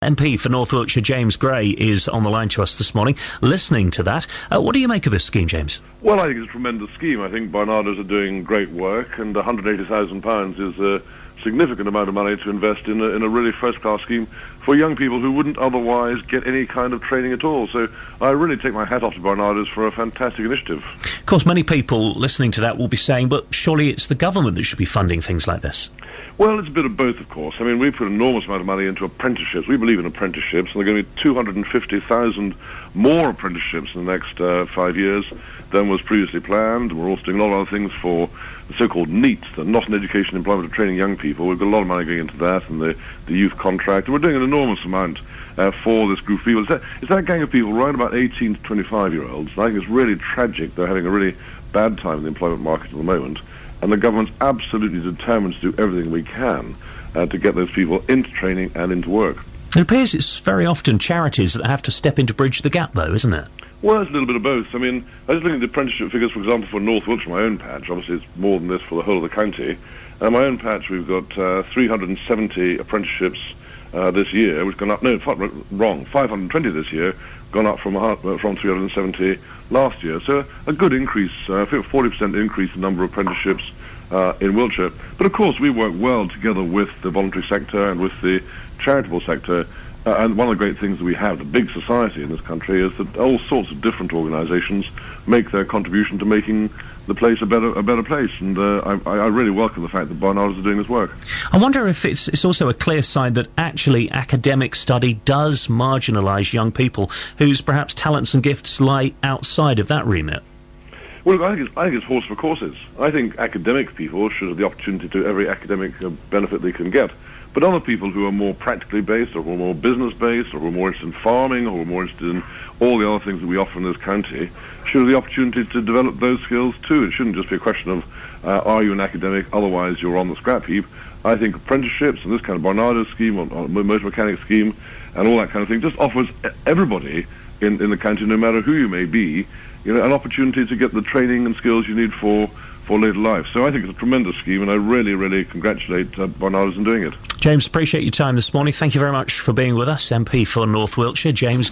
MP for North Wiltshire, James Gray, is on the line to us this morning, listening to that. What do you make of this scheme, James? Well, I think it's a tremendous scheme. I think Barnardos are doing great work, and £180,000 is a significant amount of money to invest in a really first-class scheme for young people who wouldn't otherwise get any kind of training at all. So I really take my hat off to Barnardos for a fantastic initiative. Of course, many people listening to that will be saying, but surely it's the government that should be funding things like this. Well, it's a bit of both, of course. I mean, we put an enormous amount of money into apprenticeships. We believe in apprenticeships, and there are going to be 250,000 more apprenticeships in the next 5 years than was previously planned. We're also doing a lot of other things for the so-called NEETs, the Not in Education, Employment and Training Young People. We've got a lot of money going into that, and the youth contract. And we're doing an enormous amount for this group of people. It's that gang of people, right about 18 to 25-year-olds. And I think it's really tragic. They're having a really bad time in the employment market at the moment. And the government's absolutely determined to do everything we can to get those people into training and into work. It appears it's very often charities that have to step in to bridge the gap, though, isn't it? Well, it's a little bit of both. I mean, I was looking at the apprenticeship figures, for example, for North Wiltshire, my own patch. Obviously, it's more than this for the whole of the county. My own patch, we've got 370 apprenticeships this year, which gone up, no, wrong, 520 this year, gone up from 370 last year. So a good increase, I think a 40% increase in the number of apprenticeships in Wiltshire. But of course, we work well together with the voluntary sector and with the charitable sector. And one of the great things that we have, the big society in this country, is that all sorts of different organisations make their contribution to making the place a better place. And I really welcome the fact that Barnardos are doing this work. I wonder if it's also a clear sign that actually academic study does marginalise young people whose perhaps talents and gifts lie outside of that remit. Well, I think it's horse for courses. I think academic people should have the opportunity to every academic benefit they can get. But other people who are more practically based, or who are more business-based, or who are more interested in farming, or who are more interested in all the other things that we offer in this county, should have the opportunity to develop those skills too. It shouldn't just be a question of, are you an academic, otherwise you're on the scrap heap. I think apprenticeships and this kind of Barnardo scheme, or motor mechanic scheme, and all that kind of thing, just offers everybody in the county, no matter who you may be, an opportunity to get the training and skills you need for later life. So I think it's a tremendous scheme, and I really, really congratulate Barnardos in doing it. James, appreciate your time this morning. Thank you very much for being with us. MP for North Wiltshire, James